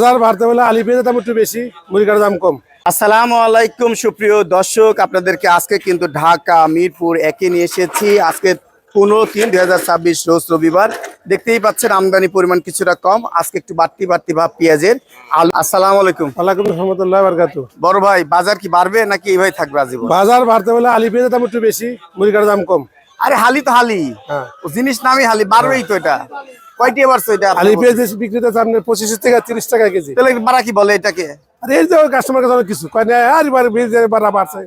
বাজার বাড়তে বলে আলু পেঁয়াজের দাম একটু বেশি, মুরগির দাম কম। আসসালামু আলাইকুম সুপ্রিয় দর্শক, আপনাদেরকে আজকে কিন্তু ঢাকা মিরপুর একে নিয়ে এসেছি। আজকে 15/3/2026 রোজ রবিবার। দেখতেই পাচ্ছেন আমদানি পরিমাণ কিছুটা কম, আজকে একটু বাড়তি ভাব পেঁয়াজের। আসসালামু আলাইকুম। ওয়ালাইকুম রহমতুল্লাহ বারকাতু। বড় ভাই, বাজার কি বাড়বে নাকি এইভাবে থাকবে আজীবন? বাজার বাড়তে বলে আলু পেঁয়াজের দাম একটু বেশি, মুরগির দাম কম। আরে হালি তো হালি, হ্যাঁ। জিনিস নামই হালি, বাড়বেই তো। এটা কয়টি বাড়ছে? এটা আলু পেঁয়াজ বিক্রি হচ্ছে আপনার 25 থেকে 30 টাকা কেজি। তাহলে বাড়া কি বলে এটাকে? আর এই যে কাস্টমার কাছে অনেক কিছু কয় না, আর বাড়া বাড়ছে,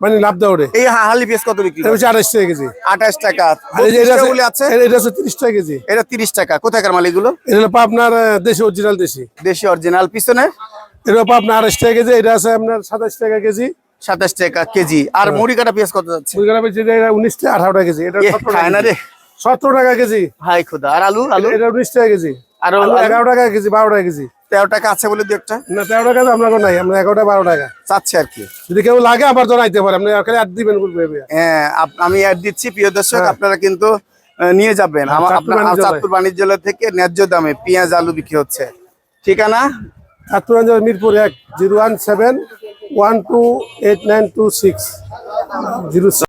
মানে লাভ দেওয়া ওরে। এই হালি পেঁয়াজ কত বিক্রি? 28 টাকা কেজি। 28 টাকা। আর এই যে এটা বলে আছে, এটা হচ্ছে 30 টাকা কেজি। এটা 30 টাকা। কোথাকার মাল এগুলো? এটা হলো আপনার দেশি, অরিজিনাল দেশি। দেশি অরিজিনাল। পিছনে এটা হলো আপনার 28 টাকা কেজি। এটা আছে আপনার 27 টাকা কেজি। 27 টাকা কেজি। আর মুড়ি কাটা পেঁয়াজ কত যাচ্ছে? মুরগির বেচে এটা 19 টাকা 18 টাকা কেজি। এটা 17 খায় না রে, 17 টাকা কেজি। হাই খোদা। আর আলু? আলু এটা 19 টাকা কেজি। আর আলু 11 টাকা কেজি, 12 টাকা কেজি। 13 টাকা আছে বলে দু একটা না 13 টাকা আমরা নাই, আমরা 11 টাকা 12 টাকা চাচ্ছে আর কি। যদি কেউ লাগে আবার জানাইতে পারে, আপনি খালি আর দিবেন বলবে। হ্যাঁ, আমি অ্যাড দিচ্ছি প্রিয় দর্শক, হ্যাঁ। আপনারা কিন্তু নিয়ে যাবেন। চাঁদপুর আপনার বাণিজ্যালয়। চাঁদপুর বাণিজ্যালয় থেকে ন্যায্য দামে পেঁয়াজ আলু বিক্রি হচ্ছে। ঠিকানা চাঁদপুর মিরপুর 1 017 128926 06।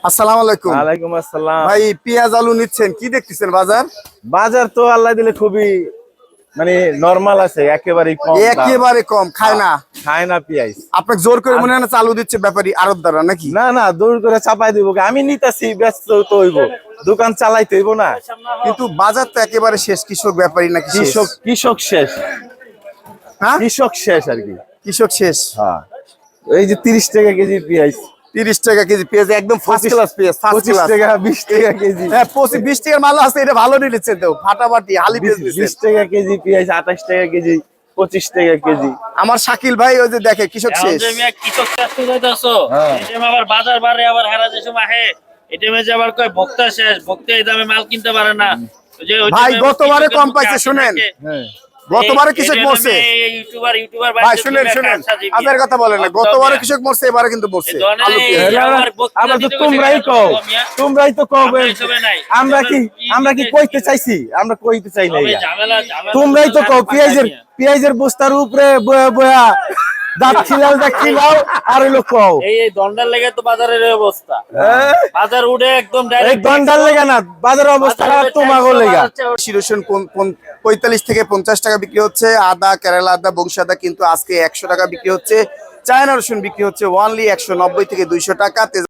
আসসালামু আলাইকুম। ওয়ালাইকুম আসসালাম। ভাই, পেঁয়াজ আলু নিচ্ছেন, কি দেখতেছেন বাজার? বাজার তো আল্লাহ দিলে খুবই মানে নরমাল আছে, একেবারে কম দাম। একেবারে কম, খায় না। খায় না পেঁয়াজ। আপনাকে জোর করে মনে হয় না চালু দিচ্ছে ব্যাপারী আড়তদাররা নাকি? না না, দৌড় করে চাপাই দিব। আমি নিতেছি, ব্যস্ত তো হইব, দোকান চালাইতে হইব না। কিন্তু বাজার তো একেবারে শেষ, কৃষক ব্যাপারী নাকি শেষ? কৃষক শেষ। হ্যাঁ, কৃষক শেষ আর কি। কৃষক শেষ। হ্যাঁ, এই যে 30 টাকা কেজি পেঁয়াজ, 30 টাকা কেজি পেঁয়াজ, একদম ফার্স্ট ক্লাস পেঁয়াজ, ফার্স্ট 25 ক্লাস। টাকা 20 টাকা কেজি। হ্যাঁ, 20 টাকার মাল আছে, এটা ভালো নিচ্ছে তো, ফাটাফাটি হালি পেঁয়াজ 20 দিচ্ছেন। টাকা কেজি পেঁয়াজ, 28 টাকা কেজি, 25 টাকা কেজি। আমার শাকিল ভাই ওই যে দেখে কৃষক শেষ। কৃষক শেষ করে যাইতাছো। হ্যাঁ। এই টাইমে আবার বাজার বাড়ে, আবার হারা যে সময় আহে, এই টাইমে যে আবার কয় ভোক্তা শেষ, ভোক্তা এই দামে মাল কিনতে পারে না। ভাই, গতবারে কম পাইছে, শুনেন। হ্যাঁ, গতবারে কৃষক মরছে। ইউটিউবার ভাই শুনেন, আপনার কথা বলেন না, গতবারে কৃষক মরছে, এবারে কিন্তু মরছে আলু পেঁয়াজ। আবার তো তোমরাই তো কও আমরা কি কইতে চাইছি? আমরা কইতে চাই না। তোমরাই তো কও পেঁয়াজের বস্তার উপরে বয়া বয়া দাঁত খিলাও আর হইলো কও এই দন্ডার লেগে তো বাজারের এই অবস্থা। বাজার উঠে একদম এই ডাইরেক্ট দন্ডার লেগে না, বাজারের অবস্থা খারাপ তোমাগো লেগা। রসুন 45 থেকে 50 টাকা বিক্রি হচ্ছে। আদা, কেরালা আদা, বংশী আদা কিন্তু আজকে 100 টাকা বিক্রি হচ্ছে। চায়না রসুন বিক্রি হচ্ছে অনলি 190 থেকে 200 টাকা।